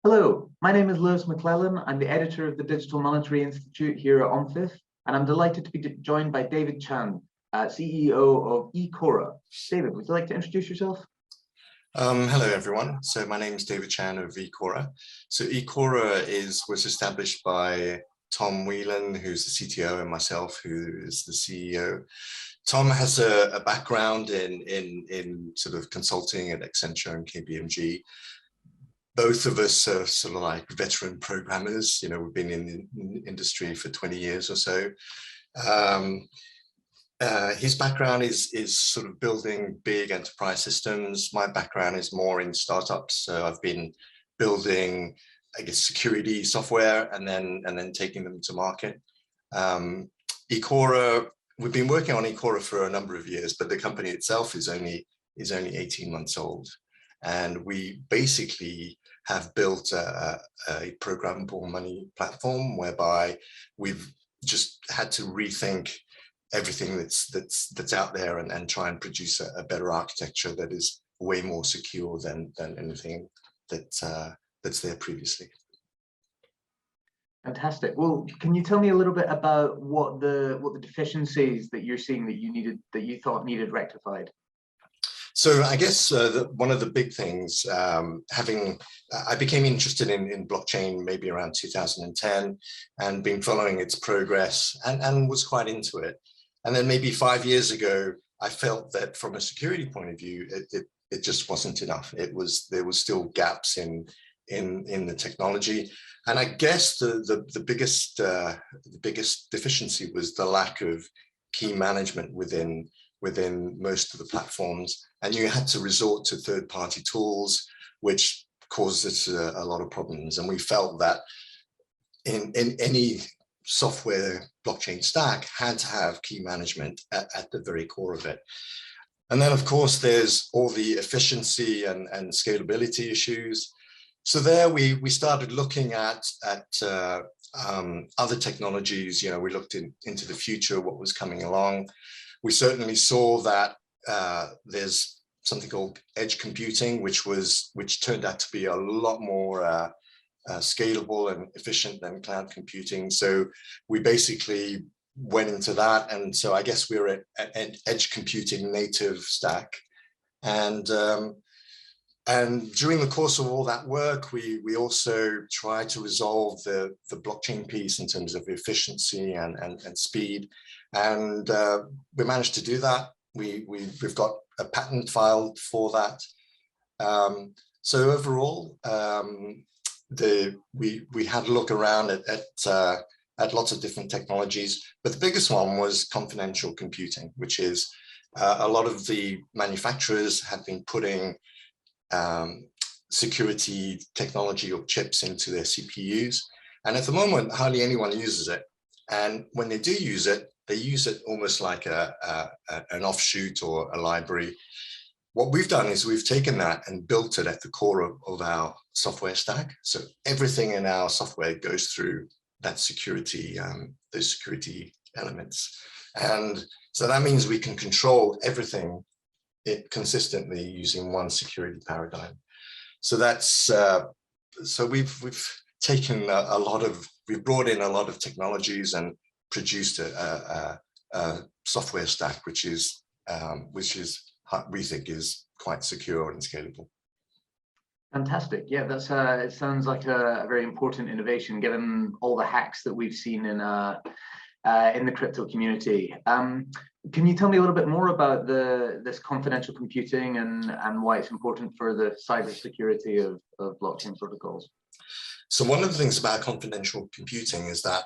Hello, my name is Lewis McClellan. I'm the editor of the Digital Monetary Institute here at OMFIF, and I'm delighted to be joined by David Chan, CEO of eCora. David, would you like to introduce yourself? Hello, everyone. So my name is David Chan of eCora. So eCora was established by Tom Whelan, who's the CTO, and myself, who is the CEO. Tom has a background in sort of consulting at Accenture and KPMG. Both of us are sort of like veteran programmers. You know, we've been in the industry for 20 years or so. His background is sort of building big enterprise systems. My background is more in startups. So I've been building, I guess, security software and then taking them to market. eCora, we've been working on eCora for a number of years, but the company itself is only 18 months old. And we basically have built a programmable money platform whereby we've just had to rethink everything that's out there and try and produce a better architecture that is way more secure than anything that's there previously. Fantastic. Well, can you tell me a little bit about what the deficiencies that you're seeing that you thought needed rectified? So I guess one of the big things, I became interested in blockchain maybe around 2010 and been following its progress and was quite into it. And then maybe 5 years ago, I felt that from a security point of view, it just wasn't enough. There was still gaps in the technology. And I guess the biggest deficiency was the lack of key management within most of the platforms. And you had to resort to third-party tools, which caused us a lot of problems. And we felt that in any software blockchain stack had to have key management at the very core of it. And then, of course, there's all the efficiency and scalability issues. So there we started looking at other technologies. You know, we looked into the future, what was coming along. We certainly saw that there's something called edge computing, which turned out to be a lot more scalable and efficient than cloud computing. So we basically went into that. And so I guess we're an edge computing native stack. And during the course of all that work, we also tried to resolve the blockchain piece in terms of efficiency and speed. And we managed to do that. We've got a patent filed for that. So overall, we had a look around at lots of different technologies, but the biggest one was confidential computing, which is a lot of the manufacturers have been putting security technology or chips into their CPUs. And at the moment, hardly anyone uses it. And when they do use it, they use it almost like an offshoot or a library. What we've done is we've taken that and built it at the core of our software stack. So everything in our software goes through that security, those security elements. And so that means we can control everything consistently using one security paradigm. So that's so we've taken we've brought in a lot of technologies and produced a software stack which we think is quite secure and scalable. Fantastic. Yeah, that's it sounds like a very important innovation given all the hacks that we've seen in the crypto community. Can you tell me a little bit more about this confidential computing and why it's important for the cybersecurity of blockchain protocols? So one of the things about confidential computing is that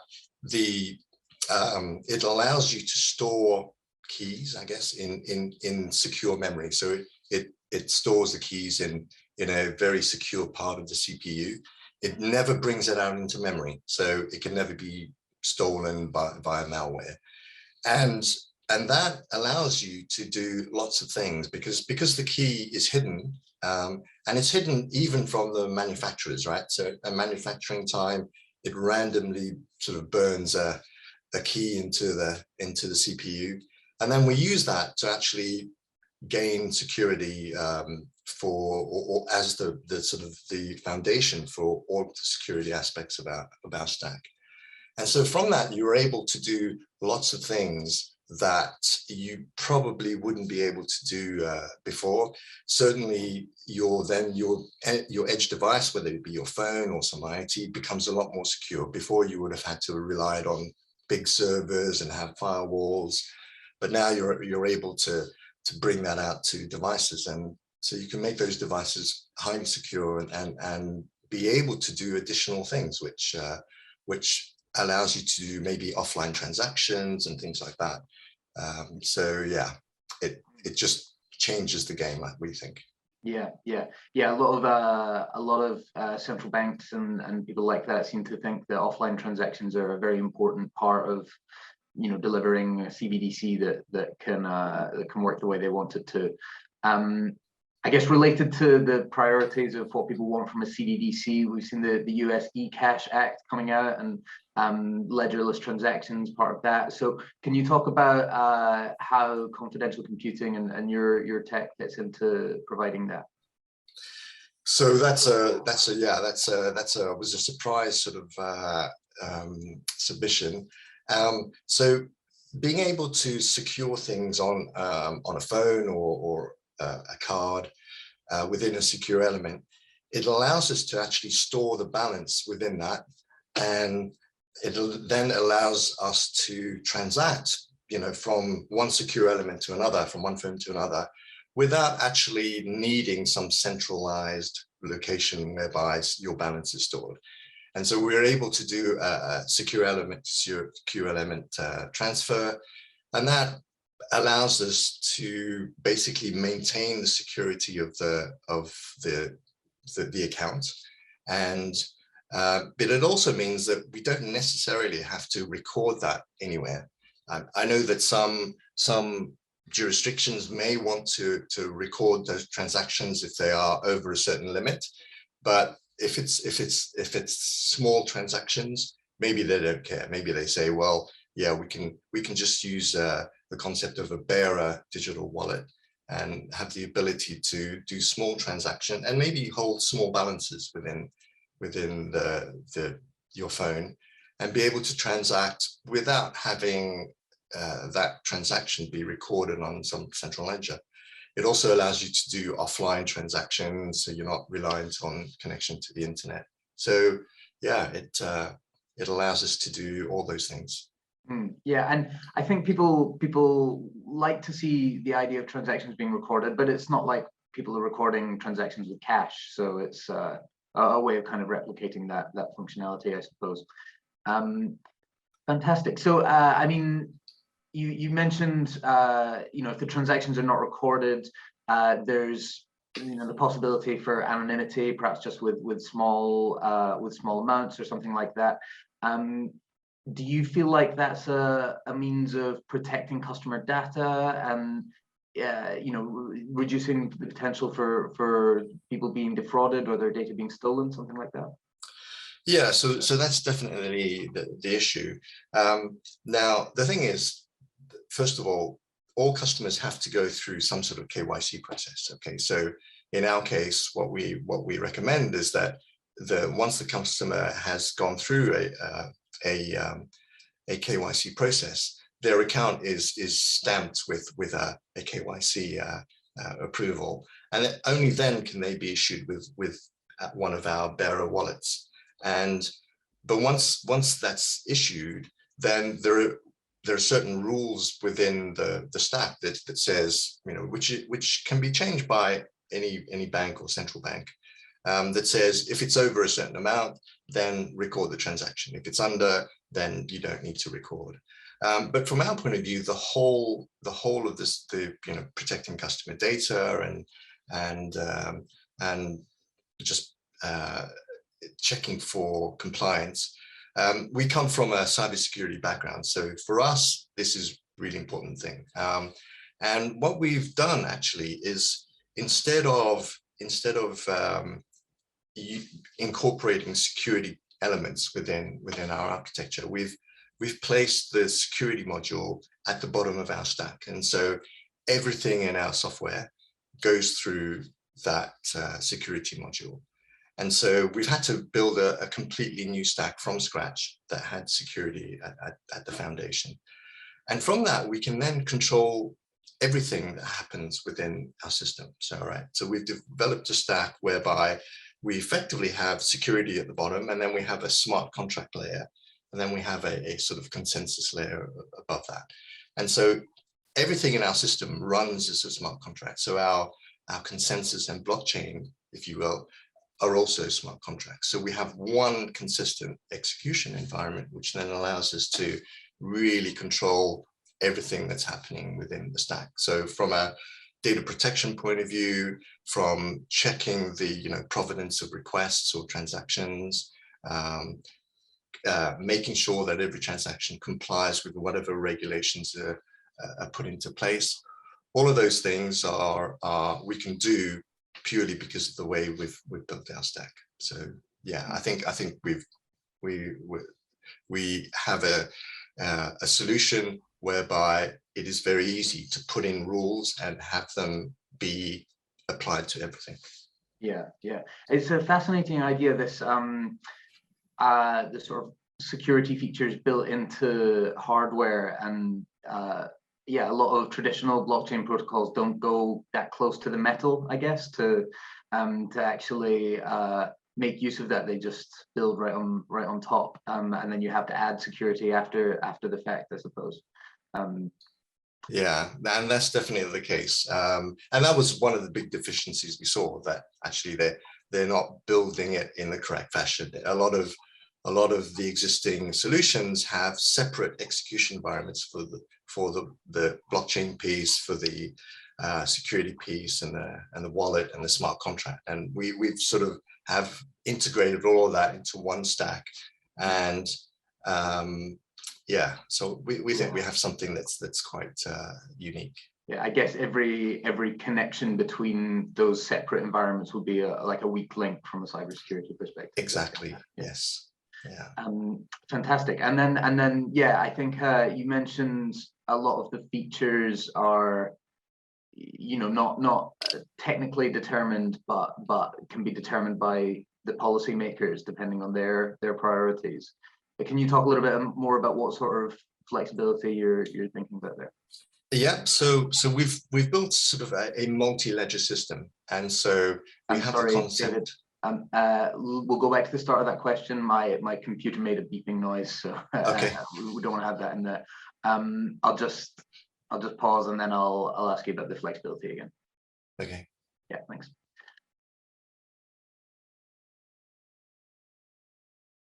it allows you to store keys, I guess, in secure memory. So it stores the keys in a very secure part of the CPU. It never brings it out into memory, so it can never be stolen via malware. And that allows you to do lots of things because the key is hidden, and it's hidden even from the manufacturers, right? So at manufacturing time, it randomly sort of burns a key into the CPU. And then we use that to actually gain security or as the sort of the foundation for all of the security aspects of our stack. And so from that, you were able to do lots of things that you probably wouldn't be able to do before. Certainly your edge device, whether it be your phone or some IoT, becomes a lot more secure. Before, you would have had to rely on big servers and have firewalls, but now you're able to bring that out to devices, and so you can make those devices highly secure and be able to do additional things, which allows you to do maybe offline transactions and things like that. So yeah, it just changes the game, we think. Yeah. A lot of central banks and people like that seem to think that offline transactions are a very important part of, delivering a CBDC that can work the way they want it to. I guess related to the priorities of what people want from a CBDC, we've seen the US eCash Act coming out, and ledgerless transactions part of that. So can you talk about how confidential computing and your tech fits into providing that? So that was a surprise sort of submission. So being able to secure things on a phone or a card within a secure element, it allows us to actually store the balance within that, and it then allows us to transact, from one secure element to another, from one phone to another, without actually needing some centralized location whereby your balance is stored. And so we're able to do a secure element to secure element transfer, and that allows us to basically maintain the security of the account. And but it also means that we don't necessarily have to record that anywhere. I know that some jurisdictions may want to record those transactions if they are over a certain limit, but if it's small transactions, maybe they don't care. Maybe they say, well, yeah, we can just use the concept of a bearer digital wallet and have the ability to do small transaction and maybe hold small balances within your phone, and be able to transact without having that transaction be recorded on some central ledger. It also allows you to do offline transactions, so you're not reliant on connection to the internet. So yeah, it allows us to do all those things. Yeah, and I think people like to see the idea of transactions being recorded, but it's not like people are recording transactions with cash. So it's a way of kind of replicating that functionality, I suppose. Fantastic. So I mean, you mentioned if the transactions are not recorded, there's the possibility for anonymity, perhaps just with small amounts or something like that. Do you feel like that's a means of protecting customer data and reducing the potential for people being defrauded or their data being stolen, something like that? Yeah, so that's definitely the issue. Now, the thing is, first of all customers have to go through some sort of KYC process. Okay, so in our case, what we recommend is that once the customer has gone through a KYC process, their account is stamped with a KYC approval, and only then can they be issued with one of our bearer wallets. But once that's issued, then there are certain rules within the stack that says, which can be changed by any bank or central bank, that says if it's over a certain amount, then record the transaction. If it's under, then you don't need to record. But from our point of view, the whole of this, protecting customer data and just checking for compliance. We come from a cybersecurity background, so for us, this is a really important thing. And what we've done actually is instead of incorporating security elements within our architecture, we've placed the security module at the bottom of our stack, and so everything in our software goes through that security module. And so we've had to build a completely new stack from scratch that had security at the foundation. And from that, we can then control everything that happens within our system. So we've developed a stack whereby we effectively have security at the bottom, and then we have a smart contract layer, and then we have a sort of consensus layer above that. And so everything in our system runs as a smart contract. So our consensus and blockchain, if you will, are also smart contracts. So we have one consistent execution environment, which then allows us to really control everything that's happening within the stack. So from a data protection point of view, from checking the provenance of requests or transactions, making sure that every transaction complies with whatever regulations are put into place. All of those things we can do purely because of the way we've built our stack. So yeah, I think we have a solution whereby it is very easy to put in rules and have them be applied to everything. Yeah, it's a fascinating idea, this the sort of security features built into hardware. And yeah, a lot of traditional blockchain protocols don't go that close to the metal, I guess, to actually make use of that. They just build right on top, and then you have to add security after the fact, I suppose. Yeah, and that's definitely the case. And that was one of the big deficiencies we saw, that actually they're not building it in the correct fashion. A lot of the existing solutions have separate execution environments for the blockchain piece, for the security piece, and the wallet and the smart contract. And we've sort of have integrated all of that into one stack. And yeah, so we think we have something that's quite unique. Yeah, I guess every connection between those separate environments would be like a weak link from a cybersecurity perspective. Exactly. Yeah. Yes. Yeah. Fantastic. And then yeah, I think you mentioned a lot of the features are, not technically determined, but can be determined by the policymakers depending on their priorities. But can you talk a little bit more about what sort of flexibility you're thinking about there? Yeah, so we've built sort of a multi-ledger system, and so we have the concept. We'll go back to the start of that question. My computer made a beeping noise, so Okay. We don't want to have that in there. I'll just pause, and then I'll ask you about the flexibility again. Okay. Yeah, thanks.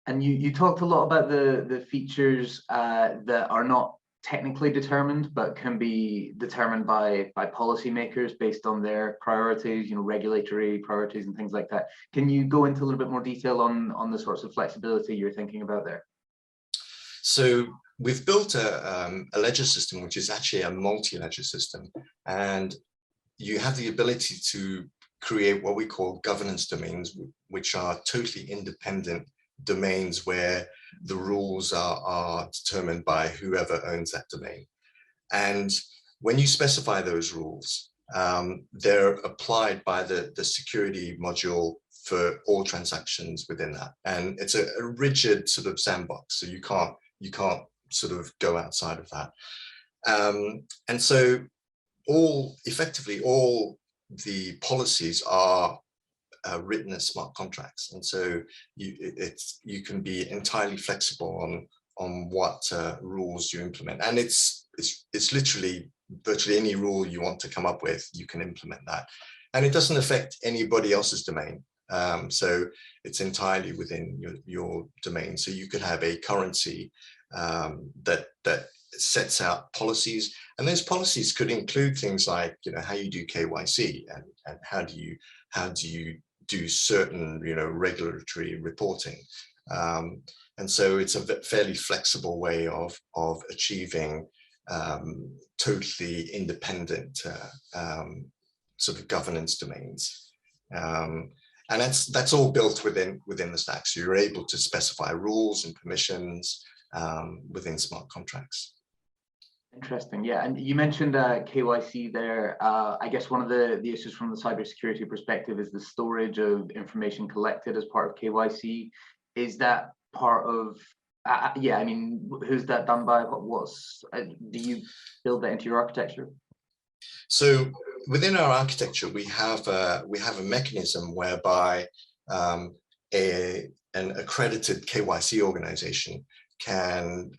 And you talked a lot about the features that are not technically determined, but can be determined by policymakers based on their priorities, regulatory priorities and things like that. Can you go into a little bit more detail on the sorts of flexibility you're thinking about there? So we've built a ledger system, which is actually a multi-ledger system, and you have the ability to create what we call governance domains, which are totally independent domains where the rules are determined by whoever owns that domain. And when you specify those rules, they're applied by the security module for all transactions within that. And it's a rigid sort of sandbox, so you can't sort of go outside of that. And so effectively all the policies are written as smart contracts, and so you can be entirely flexible on what rules you implement, and it's literally virtually any rule you want to come up with, you can implement that, and it doesn't affect anybody else's domain. So it's entirely within your domain. So you could have a currency that sets out policies, and those policies could include things like how you do KYC and how do you do certain regulatory reporting, and so it's a fairly flexible way of achieving totally independent sort of governance domains, and that's all built within the stack. So you're able to specify rules and permissions within smart contracts. Interesting. Yeah, and you mentioned KYC there. I guess one of the issues from the cybersecurity perspective is the storage of information collected as part of KYC. Is that part of? Yeah, I mean, who's that done by? Do you build that into your architecture? So within our architecture, we have a mechanism whereby an accredited KYC organization can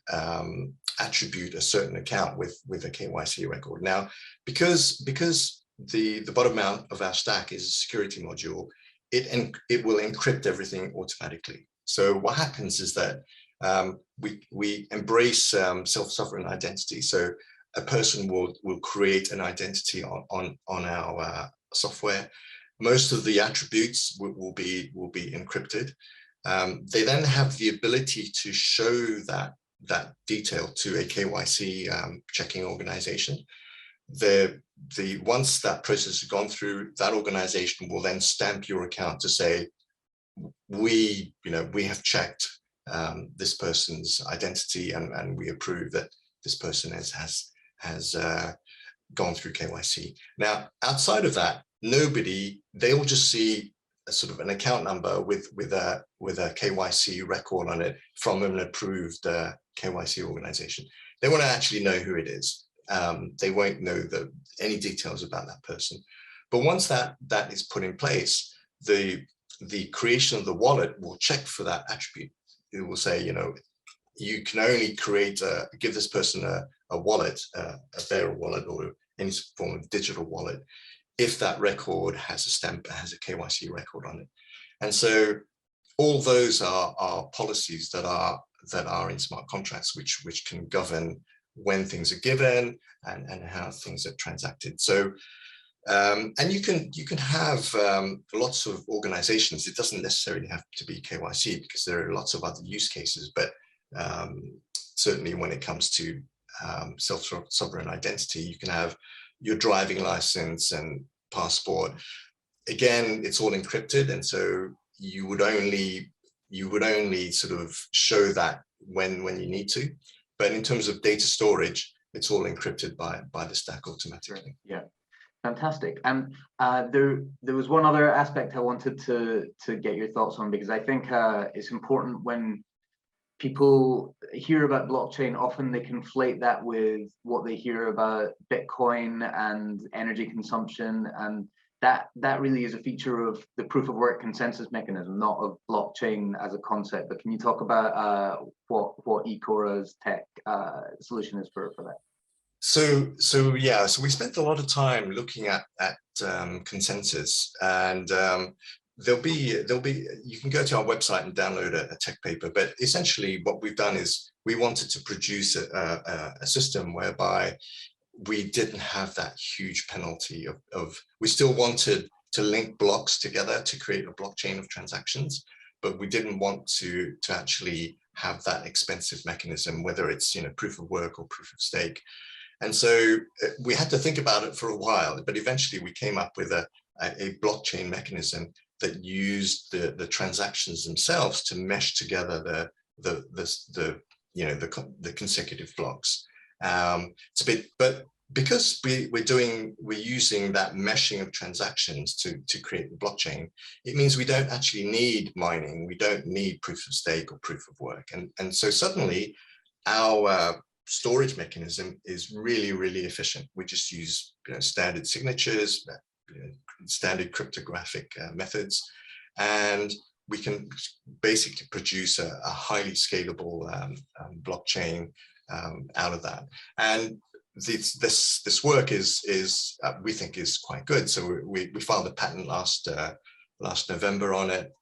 attribute a certain account with a KYC record. Now, because the bottom out of our stack is a security module, it will encrypt everything automatically. So what happens is that we embrace self-sovereign identity. So a person will create an identity on our software. Most of the attributes will be encrypted. They then have the ability to show that detail to a KYC checking organization. Once that process has gone through, that organization will then stamp your account to say, we have checked this person's identity and we approve that this person has gone through KYC. Now, outside of that, they will just see a sort of an account number with a KYC record on it from an approved KYC organization. They won't actually know who it is. They won't know any details about that person. But once that is put in place, the creation of the wallet will check for that attribute. It will say, you can only give this person a wallet, a bearer wallet or any form of digital wallet, if that record has a stamp, has a KYC record on it. And so all those are policies that are in smart contracts, which can govern when things are given and how things are transacted. So and you can have lots of organizations. It doesn't necessarily have to be KYC because there are lots of other use cases, but certainly when it comes to self-sovereign identity, you can have your driving license and passport. Again, it's all encrypted, and so you would only sort of show that when you need to. But in terms of data storage, it's all encrypted by the stack automatically. Yeah, fantastic. And there was one other aspect I wanted to get your thoughts on, because I think it's important when people hear about blockchain, often they conflate that with what they hear about Bitcoin and energy consumption, and that really is a feature of the proof of work consensus mechanism, not of blockchain as a concept. But can you talk about what eCora's tech solution is for that? So yeah, so we spent a lot of time looking at consensus, and there'll be you can go to our website and download a tech paper, but essentially what we've done is we wanted to produce a system whereby we didn't have that huge penalty of we still wanted to link blocks together to create a blockchain of transactions, but we didn't want to actually have that expensive mechanism, whether it's proof of work or proof of stake. And so we had to think about it for a while, but eventually we came up with a blockchain mechanism that used the transactions themselves to mesh together the consecutive blocks. It's a bit, but because we're using that meshing of transactions to create the blockchain, it means we don't actually need mining, we don't need proof of stake or proof of work, and so suddenly our storage mechanism is really, really efficient. We just use standard signatures, standard cryptographic methods, and we can basically produce a highly scalable blockchain out of that. And this work is we think is quite good. So we filed a patent last November on it.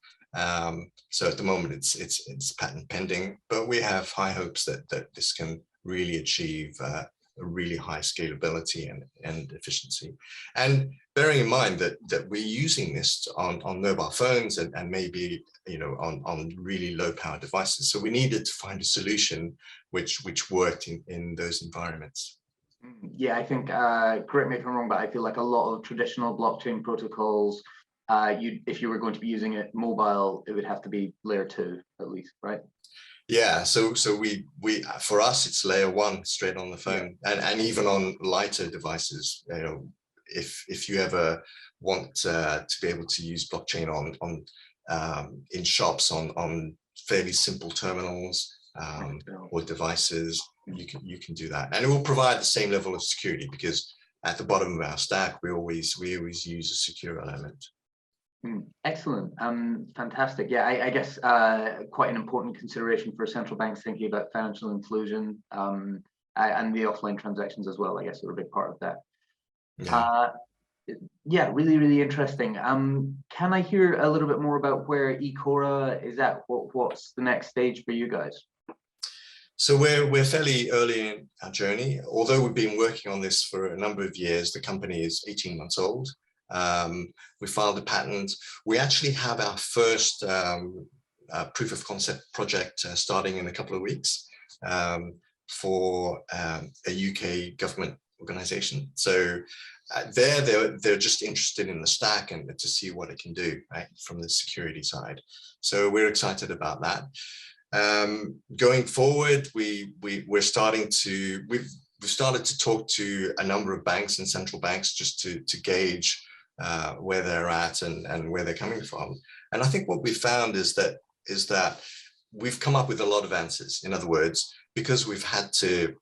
So at the moment it's patent pending, but we have high hopes that this can really achieve a really high scalability and efficiency. And bearing in mind that we're using this on mobile phones and maybe on really low power devices. So we needed to find a solution which worked in those environments. Yeah, I think, correct me if I'm wrong, but I feel like a lot of traditional blockchain protocols if you were going to be using it mobile, it would have to be layer 2 at least, right? Yeah, so we for us it's layer 1 straight on the phone, and even on lighter devices. You know, if you ever want to be able to use blockchain on in shops on fairly simple terminals or devices, you can do that, and it will provide the same level of security, because at the bottom of our stack we always use a secure element. Excellent. Fantastic. Yeah, I guess quite an important consideration for central banks thinking about financial inclusion, and the offline transactions as well, I guess, are a big part of that. Yeah, really, really interesting. Can I hear a little bit more about where ecora is at? What's the next stage for you guys? So we're fairly early in our journey. Although we've been working on this for a number of years, the company is 18 months old. We filed a patent. We actually have our first proof of concept project starting in a couple of weeks for a UK government organization. So they're just interested in the stack and to see what it can do, right, from the security side. So we're excited about that. Going forward, we've started to talk to a number of banks and central banks just to gauge where they're at and where they're coming from. And I think what we found is that we've come up with a lot of answers. In other words, because we've had to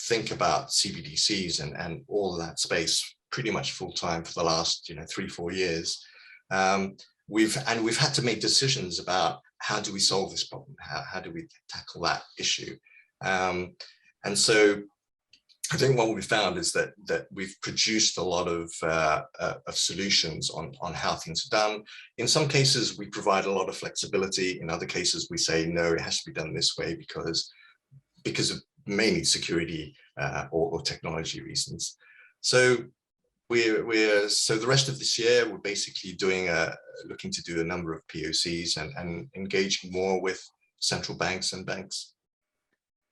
think about CBDCs and all of that space pretty much full time for the last 3-4 years, we've had to make decisions about how do we solve this problem, how do we tackle that issue, and so I think what we found is that we've produced a lot of solutions on how things are done. In some cases, we provide a lot of flexibility. In other cases, we say, no, it has to be done this way because of mainly security or technology reasons. So so the rest of this year, we're basically looking to do a number of POCs and engaging more with central banks and banks.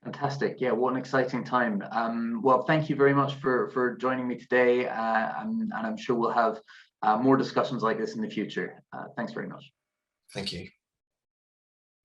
Fantastic. Yeah, what an exciting time. Well, thank you very much for joining me today. And I'm sure we'll have more discussions like this in the future. Thanks very much. Thank you.